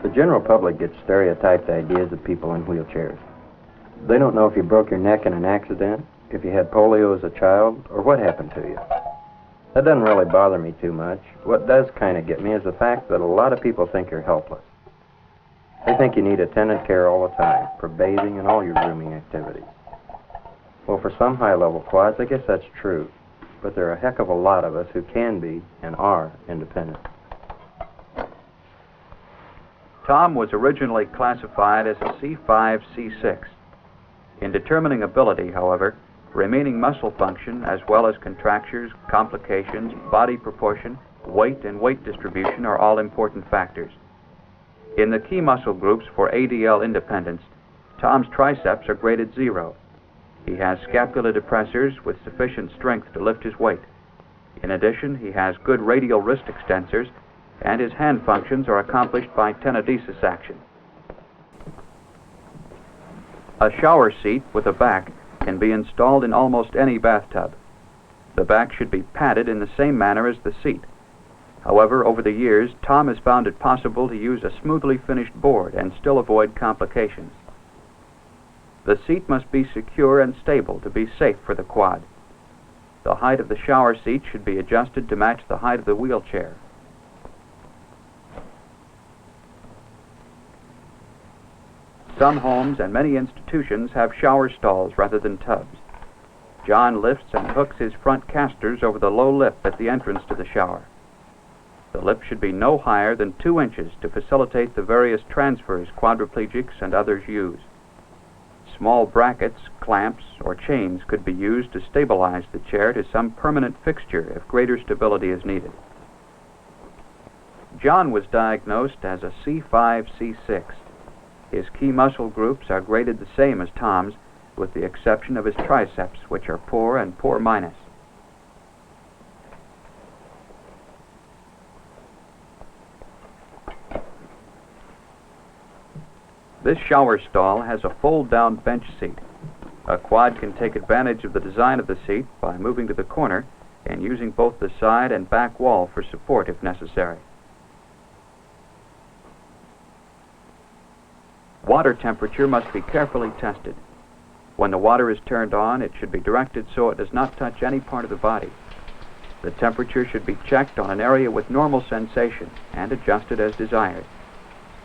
The general public gets stereotyped ideas of people in wheelchairs. They don't know if you broke your neck in an accident, if you had polio as a child, or what happened to you. That doesn't really bother me too much. What does kind of get me is the fact that a lot of people think you're helpless. They think you need attendant care all the time, for bathing and all your grooming activities. Well, for some high-level quads, I guess that's true, but there are a heck of a lot of us who can be and are independent. Tom was originally classified as a C5, C6. In determining ability, however, remaining muscle function as well as contractures, complications, body proportion, weight, and weight distribution are all important factors. In the key muscle groups for ADL independence, Tom's triceps are graded 0. He has scapula depressors with sufficient strength to lift his weight. In addition, he has good radial wrist extensors, and his hand functions are accomplished by tenodesis action. A shower seat with a back can be installed in almost any bathtub. The back should be padded in the same manner as the seat. However, over the years, Tom has found it possible to use a smoothly finished board and still avoid complications. The seat must be secure and stable to be safe for the quad. The height of the shower seat should be adjusted to match the height of the wheelchair. Some homes and many institutions have shower stalls rather than tubs. John lifts and hooks his front casters over the low lip at the entrance to the shower. The lip should be no higher than 2 inches to facilitate the various transfers quadriplegics and others use. Small brackets, clamps, or chains could be used to stabilize the chair to some permanent fixture if greater stability is needed. John was diagnosed as a C5, C6. His key muscle groups are graded the same as Tom's, with the exception of his triceps, which are poor and poor minus. This shower stall has a fold-down bench seat. A quad can take advantage of the design of the seat by moving to the corner and using both the side and back wall for support if necessary. Water temperature must be carefully tested. When the water is turned on, it should be directed so it does not touch any part of the body. The temperature should be checked on an area with normal sensation and adjusted as desired.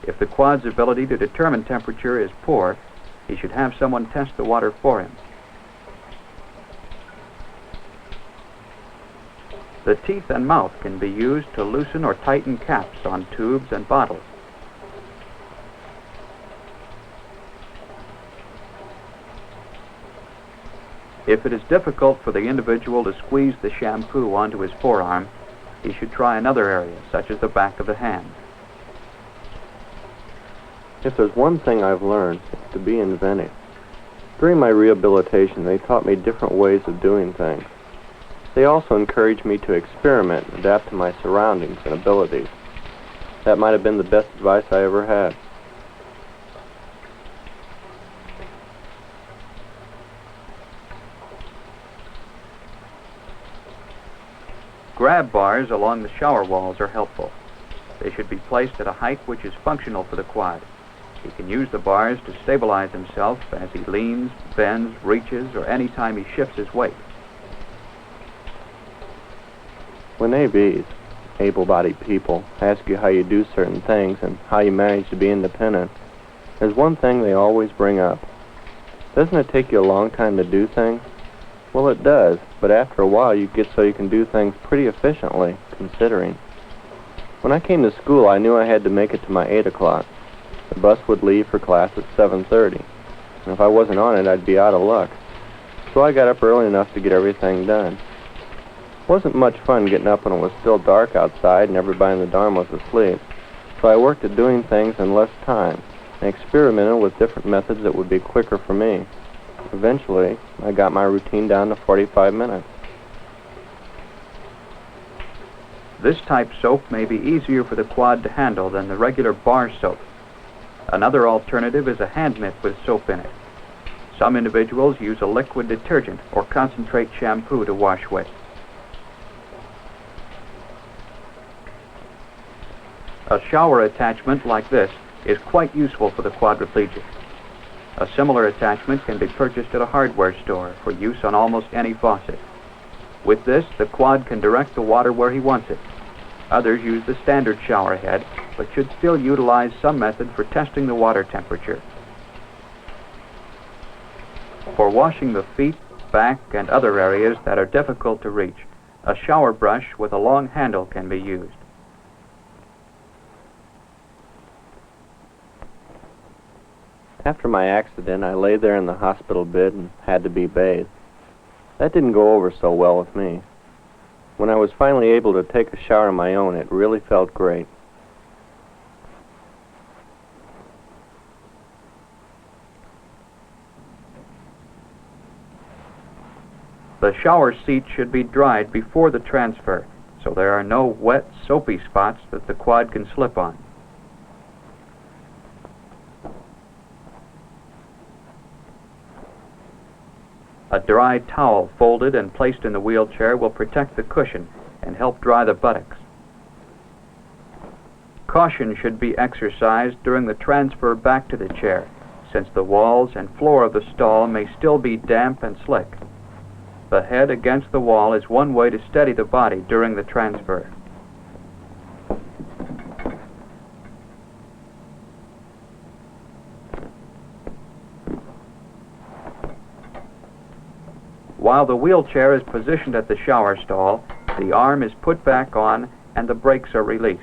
If the quad's ability to determine temperature is poor, he should have someone test the water for him. The teeth and mouth can be used to loosen or tighten caps on tubes and bottles. If it is difficult for the individual to squeeze the shampoo onto his forearm, he should try another area, such as the back of the hand. If there's one thing I've learned, it's to be inventive. During my rehabilitation, they taught me different ways of doing things. They also encouraged me to experiment and adapt to my surroundings and abilities. That might have been the best advice I ever had. Grab bars along the shower walls are helpful. They should be placed at a height which is functional for the quad. He can use the bars to stabilize himself as he leans, bends, reaches, or any time he shifts his weight. When ABs, able-bodied people, ask you how you do certain things and how you manage to be independent, there's one thing they always bring up. Doesn't it take you a long time to do things? Well, it does, but after a while you get so you can do things pretty efficiently, considering. When I came to school, I knew I had to make it to my 8 o'clock. The bus would leave for class at 7:30, and if I wasn't on it, I'd be out of luck. So I got up early enough to get everything done. It wasn't much fun getting up when it was still dark outside and everybody in the dorm was asleep, so I worked at doing things in less time and experimented with different methods that would be quicker for me. Eventually, I got my routine down to 45 minutes. This type soap may be easier for the quad to handle than the regular bar soap. Another alternative is a hand mitt with soap in it. Some individuals use a liquid detergent or concentrate shampoo to wash with. A shower attachment like this is quite useful for the quadriplegic. A similar attachment can be purchased at a hardware store for use on almost any faucet. With this, the quad can direct the water where he wants it. Others use the standard shower head, but should still utilize some method for testing the water temperature. For washing the feet, back, and other areas that are difficult to reach, a shower brush with a long handle can be used. After my accident, I lay there in the hospital bed and had to be bathed. That didn't go over so well with me. When I was finally able to take a shower on my own, it really felt great. The shower seat should be dried before the transfer, so there are no wet, soapy spots that the quad can slip on. A dry towel folded and placed in the wheelchair will protect the cushion and help dry the buttocks. Caution should be exercised during the transfer back to the chair, since the walls and floor of the stall may still be damp and slick. The head against the wall is one way to steady the body during the transfer. While the wheelchair is positioned at the shower stall, the arm is put back on and the brakes are released.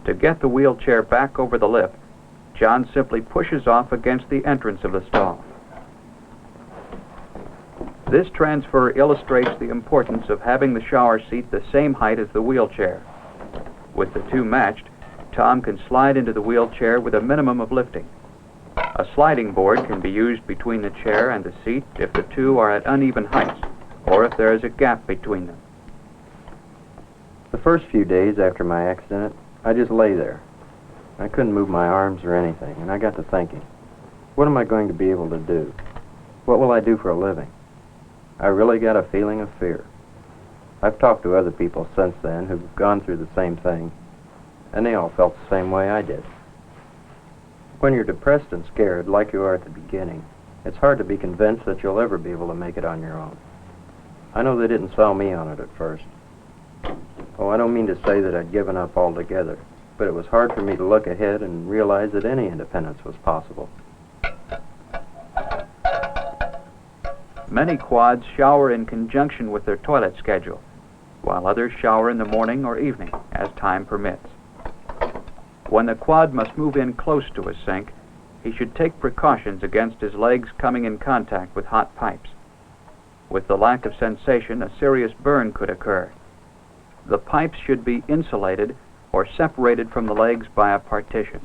To get the wheelchair back over the lip, John simply pushes off against the entrance of the stall. This transfer illustrates the importance of having the shower seat the same height as the wheelchair. With the two matched, Tom can slide into the wheelchair with a minimum of lifting. A sliding board can be used between the chair and the seat if the two are at uneven heights, or if there is a gap between them. The first few days after my accident, I just lay there. I couldn't move my arms or anything, and I got to thinking, what am I going to be able to do? What will I do for a living? I really got a feeling of fear. I've talked to other people since then who've gone through the same thing, and they all felt the same way I did. When you're depressed and scared, like you are at the beginning, it's hard to be convinced that you'll ever be able to make it on your own. I know they didn't sell me on it at first. Oh, I don't mean to say that I'd given up altogether, but it was hard for me to look ahead and realize that any independence was possible. Many quads shower in conjunction with their toilet schedule, while others shower in the morning or evening, as time permits. When the quad must move in close to a sink, he should take precautions against his legs coming in contact with hot pipes. With the lack of sensation, a serious burn could occur. The pipes should be insulated or separated from the legs by a partition.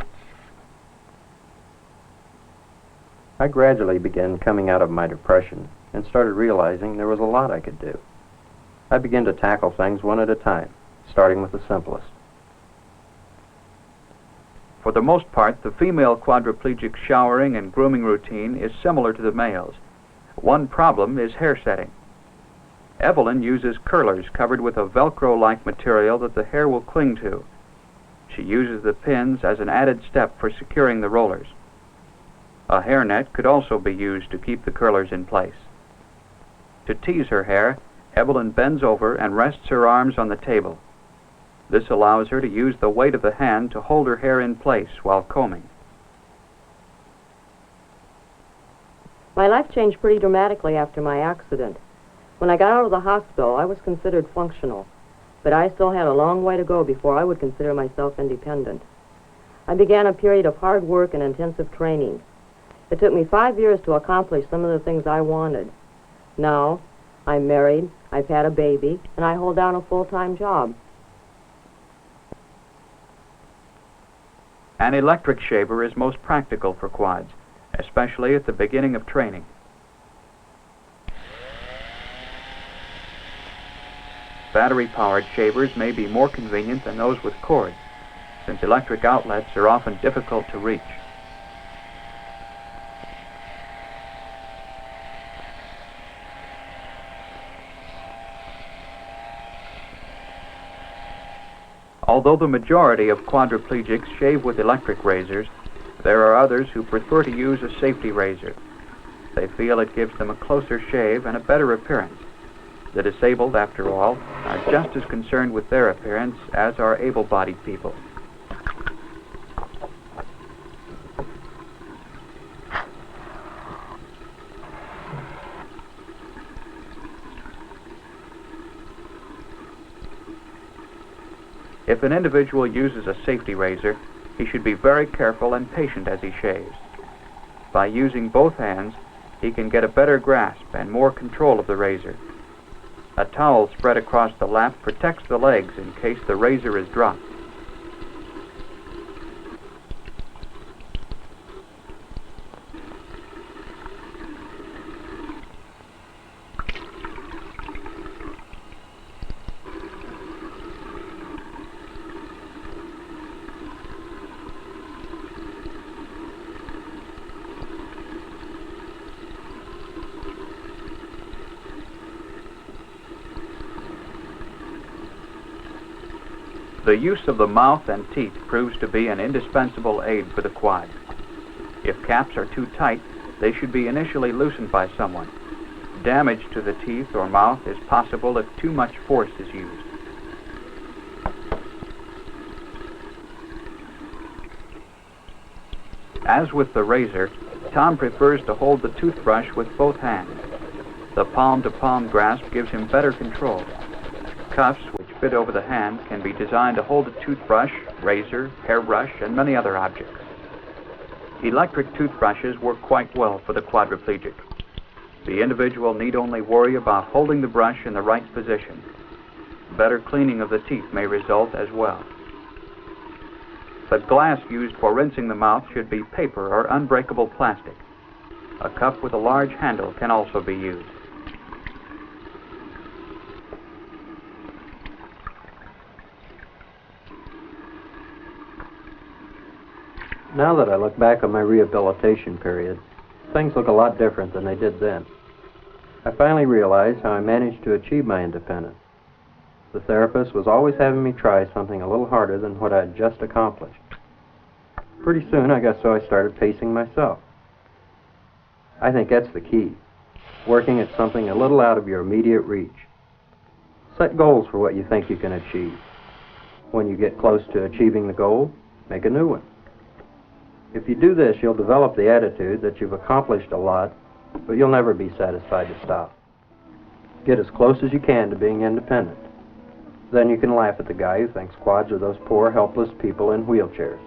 I gradually began coming out of my depression and started realizing there was a lot I could do. I began to tackle things one at a time, starting with the simplest. For the most part, the female quadriplegic showering and grooming routine is similar to the male's. One problem is hair setting. Evelyn uses curlers covered with a Velcro-like material that the hair will cling to. She uses the pins as an added step for securing the rollers. A hairnet could also be used to keep the curlers in place. To tease her hair, Evelyn bends over and rests her arms on the table. This allows her to use the weight of the hand to hold her hair in place while combing. My life changed pretty dramatically after my accident. When I got out of the hospital, I was considered functional, but I still had a long way to go before I would consider myself independent. I began a period of hard work and intensive training. It took me 5 years to accomplish some of the things I wanted. Now, I'm married, I've had a baby, and I hold down a full-time job. An electric shaver is most practical for quads, especially at the beginning of training. Battery-powered shavers may be more convenient than those with cords, since electric outlets are often difficult to reach. Although the majority of quadriplegics shave with electric razors, there are others who prefer to use a safety razor. They feel it gives them a closer shave and a better appearance. The disabled, after all, are just as concerned with their appearance as are able-bodied people. If an individual uses a safety razor, he should be very careful and patient as he shaves. By using both hands, he can get a better grasp and more control of the razor. A towel spread across the lap protects the legs in case the razor is dropped. The use of the mouth and teeth proves to be an indispensable aid for the quad. If caps are too tight, they should be initially loosened by someone. Damage to the teeth or mouth is possible if too much force is used. As with the razor, Tom prefers to hold the toothbrush with both hands. The palm-to-palm grasp gives him better control. Cuffs, which fit over the hand, can be designed to hold a toothbrush, razor, hairbrush, and many other objects. Electric toothbrushes work quite well for the quadriplegic. The individual need only worry about holding the brush in the right position. Better cleaning of the teeth may result as well. The glass used for rinsing the mouth should be paper or unbreakable plastic. A cup with a large handle can also be used. Now that I look back on my rehabilitation period, things look a lot different than they did then. I finally realized how I managed to achieve my independence. The therapist was always having me try something a little harder than what I had just accomplished. Pretty soon, I guess so, I started pacing myself. I think that's the key, working at something a little out of your immediate reach. Set goals for what you think you can achieve. When you get close to achieving the goal, make a new one. If you do this, you'll develop the attitude that you've accomplished a lot, but you'll never be satisfied to stop. Get as close as you can to being independent. Then you can laugh at the guy who thinks quads are those poor, helpless people in wheelchairs.